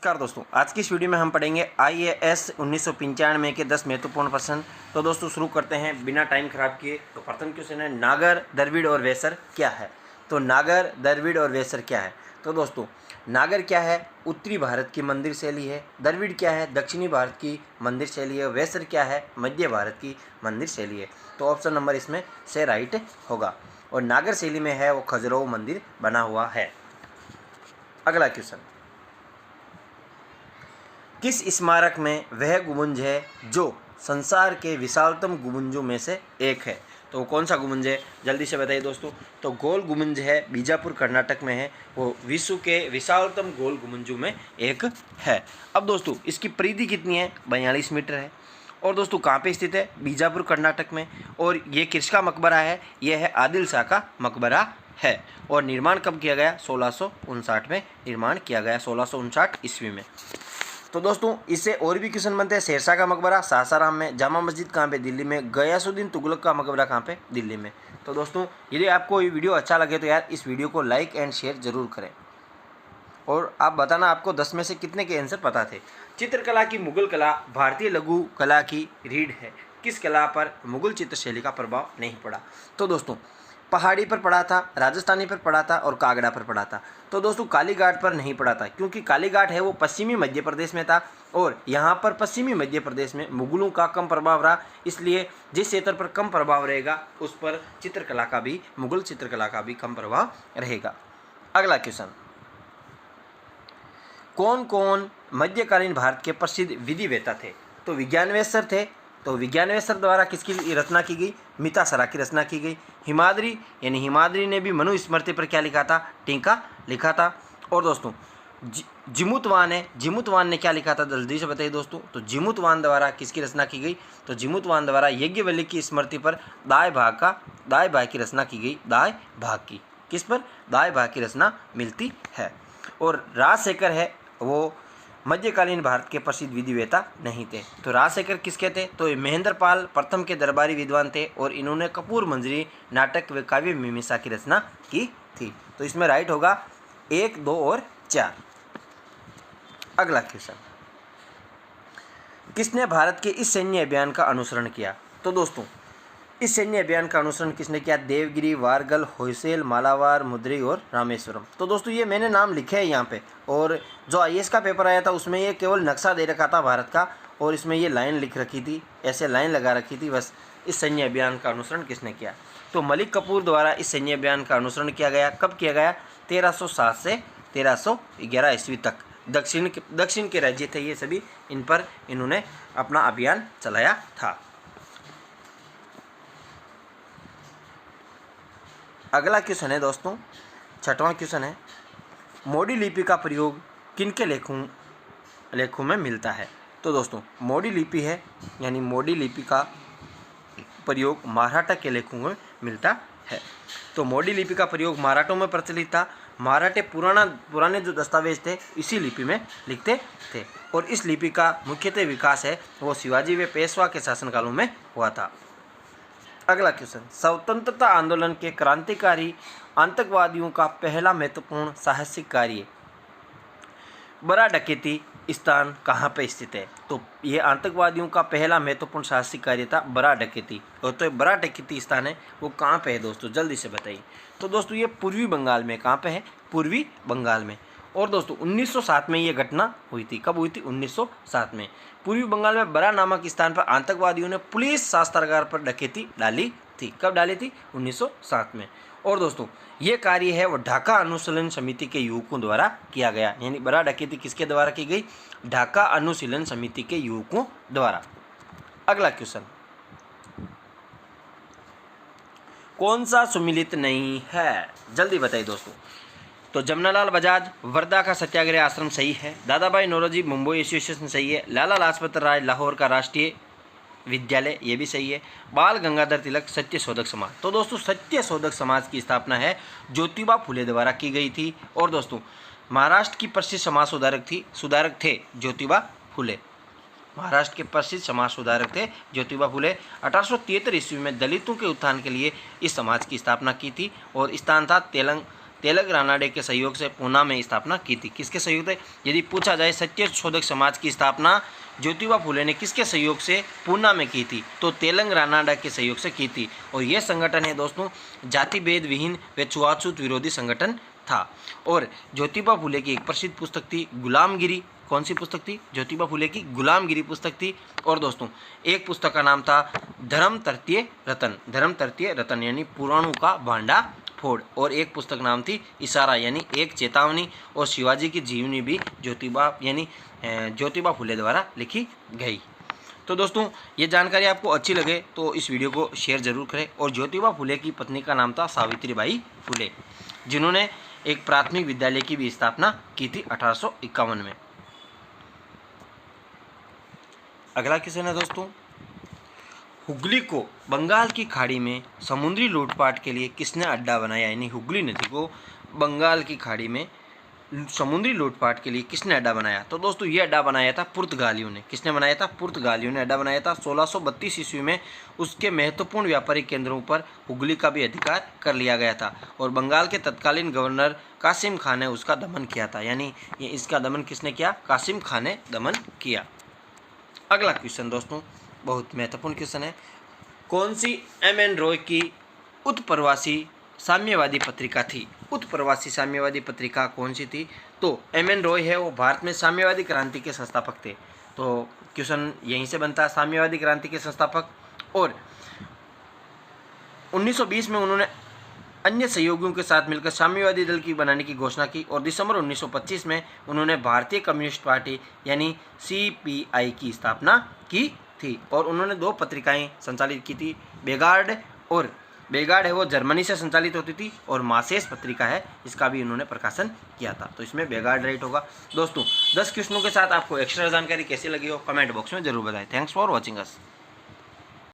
नमस्कार दोस्तों, आज की इस वीडियो में हम पढ़ेंगे IAS 1995 के 10 महत्वपूर्ण प्रश्न। तो दोस्तों शुरू करते हैं बिना टाइम खराब किए। तो प्रथम क्वेश्चन है, नागर, द्रविड़ और वेसर क्या है। तो नागर, द्रविड़ और वेसर क्या है। तो दोस्तों नागर क्या है, उत्तरी भारत की मंदिर शैली है। द्रविड़ क्या है, दक्षिणी भारत की मंदिर शैली है। वेसर क्या है, मध्य भारत की मंदिर शैली है। तो ऑप्शन नंबर इसमें से राइट होगा। और नागर शैली में है वो खजुराहो मंदिर बना हुआ है। अगला क्वेश्चन, किस स्मारक में वह गुंबज है जो संसार के विशालतम गुंबजों में से एक है। तो कौन सा गुंबज है, जल्दी से बताइए दोस्तों। तो गोल गुंबज है, बीजापुर कर्नाटक में है। वो विश्व के विशालतम गोल गुंबजों में एक है। अब दोस्तों इसकी परिधि कितनी है, 42 मीटर है। और दोस्तों कहाँ पे स्थित है, बीजापुर कर्नाटक में। और ये किसका मकबरा है, यह है आदिल शाह का मकबरा है। और निर्माण कब किया गया, 1659 में निर्माण किया गया, 1659 ईस्वी में। तो दोस्तों इससे और भी क्वेश्चन बनते हैं। शेरशाह का मकबरा सासाराम में। जामा मस्जिद कहाँ पे, दिल्ली में। गयासुद्दीन तुगलक का मकबरा कहाँ पे, दिल्ली में। तो दोस्तों यदि आपको ये वीडियो अच्छा लगे तो यार इस वीडियो को लाइक एंड शेयर जरूर करें। और आप बताना आपको 10 में से कितने के आंसर पता थे। चित्रकला की मुगल कला भारतीय लघु कला की रीढ़ है। किस कला पर मुगल चित्रशैली का प्रभाव नहीं पड़ा। तो दोस्तों पहाड़ी पर पड़ा था, राजस्थानी पर पड़ा था और कागड़ा पर पड़ा था। तो दोस्तों कालीघाट पर नहीं पड़ा था, क्योंकि कालीघाट है वो पश्चिमी मध्य प्रदेश में था। और यहाँ पर पश्चिमी मध्य प्रदेश में मुगलों का कम प्रभाव रहा, इसलिए जिस क्षेत्र पर कम प्रभाव रहेगा उस पर चित्रकला का भी, मुगल चित्रकला का भी कम प्रभाव रहेगा। अगला क्वेश्चन, कौन कौन मध्यकालीन भारत के प्रसिद्ध विधिवेत्ता थे। तो विज्ञानवेश्वर थे। तो विज्ञानवेश्वर द्वारा किसकी रचना की गई, मितासरा की रचना की गई। हिमाद्री यानी हिमाद्री ने भी मनुस्मृति पर क्या लिखा था, टीका लिखा था। और दोस्तों जिमुतवान है, जिमुतवान ने क्या लिखा था, जल्दी से बताइए दोस्तों। तो जिमुतवान द्वारा किसकी रचना की गई, तो जिमुतवान द्वारा यज्ञवल्क्य की स्मृति पर दाय भाग की रचना की गई। दाय भाग की, किस पर, दाय भाग की रचना मिलती है। और राजशेखर है वो मध्यकालीन भारत के प्रसिद्ध विधिवेत्ता नहीं थे। तो राजशेखर किसके थे, तो ये महेंद्रपाल प्रथम के दरबारी विद्वान थे। और इन्होंने कपूर मंजरी नाटक व काव्य मीमांसा की रचना की थी। तो इसमें राइट होगा 1, 2 और 4। अगला क्वेश्चन, किसने भारत के इस सैन्य अभियान का अनुसरण किया। तो दोस्तों इस सैन्य अभियान का अनुसरण किसने किया, देवगिरी, वारगल, होयसल, मालाबार, मुद्री और रामेश्वरम। तो दोस्तों ये मैंने नाम लिखे हैं यहाँ पे। और जो IAS का पेपर आया था उसमें ये केवल नक्शा दे रखा था भारत का, और इसमें ये लाइन लिख रखी थी, ऐसे लाइन लगा रखी थी बस। इस सैन्य अभियान का अनुसरण किसने किया, तो मलिक कपूर द्वारा इस सैन्य अभियान का अनुसरण किया गया। कब किया गया, 1307 से 1311 ईस्वी तक। दक्षिण के राज्य थे ये सभी, इन पर इन्होंने अपना अभियान चलाया था। अगला क्वेश्चन है दोस्तों, 6वां क्वेश्चन है, मोडी लिपि का प्रयोग किनके लेखों में मिलता है। तो दोस्तों मोडी लिपि है, यानी मोडी लिपि का प्रयोग मराठा के लेखों में मिलता है। तो मोडी लिपि का प्रयोग मराठों में प्रचलित था। मराठे पुराने जो दस्तावेज थे इसी लिपि में लिखते थे। और इस लिपि का मुख्यतः विकास है वो शिवाजी व पेशवा के शासनकालों में हुआ था। अगला क्वेश्चन, स्वतंत्रता आंदोलन के क्रांतिकारी आतंकवादियों का पहला महत्वपूर्ण साहसिक कार्य बड़ा डकैती स्थान कहाँ पर स्थित है। तो ये आतंकवादियों का पहला महत्वपूर्ण साहसिक कार्य था बड़ा डकैती। और तो बड़ा डकैती स्थान है वो कहाँ पे है दोस्तों, जल्दी से बताइए। तो दोस्तों ये पूर्वी बंगाल में, कहाँ पे है, पूर्वी बंगाल में। और दोस्तों 1907 में ये घटना हुई थी। कब हुई थी, 1907 में। पूर्वी बंगाल में बरा नामक स्थान पर आतंकवादियों ने पुलिस शस्त्रागार पर डकैती डाली थी। कब डाली थी, 1907 में। और दोस्तों ये कार्य है वो ढाका अनुशीलन समिति के युवकों द्वारा किया गया। यानी बड़ा डकैती किसके द्वारा की गई, ढाका अनुशीलन समिति के युवकों द्वारा। अगला क्वेश्चन, कौन सा सुमिलित नहीं है, जल्दी बताइए दोस्तों। तो जमनालाल बजाज वर्धा का सत्याग्रह आश्रम सही है। दादा भाई नौरोजी मुंबई एसोसिएशन सही है। लाला लाजपत राय लाहौर का राष्ट्रीय विद्यालय ये भी सही है। बाल गंगाधर तिलक सत्य शोधक समाज। तो दोस्तों सत्य शोधक समाज की स्थापना है ज्योतिबा फुले द्वारा की गई थी। और दोस्तों महाराष्ट्र की प्रसिद्ध समाज सुधारक थे ज्योतिबा फुले। महाराष्ट्र के प्रसिद्ध समाज सुधारक थे ज्योतिबा फुले। 1873 ईस्वी में दलितों के उत्थान के लिए इस समाज की स्थापना की थी। और स्थान था तेलंग रानाडे के सहयोग से पूना में स्थापना की थी। किसके सहयोग से? यदि पूछा जाए सत्य शोधक समाज की स्थापना ज्योतिबा फुले ने किसके सहयोग से पूना में की थी? तो तेलंग रानाडा के सहयोग से की थी। और यह संगठन है दोस्तों जाति भेद विहीन व छुआछूत विरोधी संगठन था। और ज्योतिबा फुले की एक प्रसिद्ध पुस्तक थी गुलामगिरी। कौन सी पुस्तक थी? ज्योतिबा फुले की गुलामगिरी पुस्तक थी। और दोस्तों एक पुस्तक का नाम था धर्म तृतीय रतन। धर्म तृतीय रतन यानी पुराणों का भांडा फोड़। और एक पुस्तक नाम थी इशारा यानी एक चेतावनी। और शिवाजी की जीवनी भी ज्योतिबा फुले द्वारा लिखी गई। तो दोस्तों ये जानकारी आपको अच्छी लगे तो इस वीडियो को शेयर जरूर करें। और ज्योतिबा फुले की पत्नी का नाम था सावित्रीबाई फुले, जिन्होंने एक प्राथमिक विद्यालय की भी स्थापना की थी 1851 में। अगला क्वेश्चन है दोस्तों, हुगली को बंगाल की खाड़ी में समुद्री लूटपाट के लिए किसने अड्डा बनाया? यानी हुगली नदी को बंगाल की खाड़ी में समुद्री लूटपाट के लिए किसने अड्डा बनाया? तो दोस्तों ये अड्डा बनाया था पुर्तगालियों ने। किसने बनाया था? पुर्तगालियों ने अड्डा बनाया था। 1632 ईस्वी में उसके महत्वपूर्ण व्यापारिक केंद्रों पर हुगली का भी अधिकार कर लिया गया था। और बंगाल के तत्कालीन गवर्नर कासिम खान ने उसका दमन किया था। यानी ये इसका दमन किसने किया? कासिम खान ने दमन किया। अगला क्वेश्चन दोस्तों बहुत महत्वपूर्ण क्वेश्चन है, कौन सी एम.एन. रॉय की उत्प्रवासी साम्यवादी पत्रिका थी? उत्प्रवासी साम्यवादी पत्रिका कौन सी थी? तो एम.एन. रॉय है वो भारत में साम्यवादी क्रांति के संस्थापक थे। तो क्वेश्चन यहीं से बनता है, साम्यवादी क्रांति के संस्थापक। और 1920 में उन्होंने अन्य सहयोगियों के साथ मिलकर साम्यवादी दल की बनाने की घोषणा की। और दिसंबर 1925 में उन्होंने भारतीय कम्युनिस्ट पार्टी यानी CPI की स्थापना की थी। और उन्होंने 2 पत्रिकाएं संचालित की थी, बेगार्ड है वो जर्मनी से संचालित होती थी। और मासेस पत्रिका है, इसका भी उन्होंने प्रकाशन किया था। तो इसमें बेगार्ड राइट होगा। दोस्तों 10 क्वेश्चनों के साथ आपको एक्स्ट्रा जानकारी कैसी लगी हो कमेंट बॉक्स में जरूर बताएं। Thanks for watching us.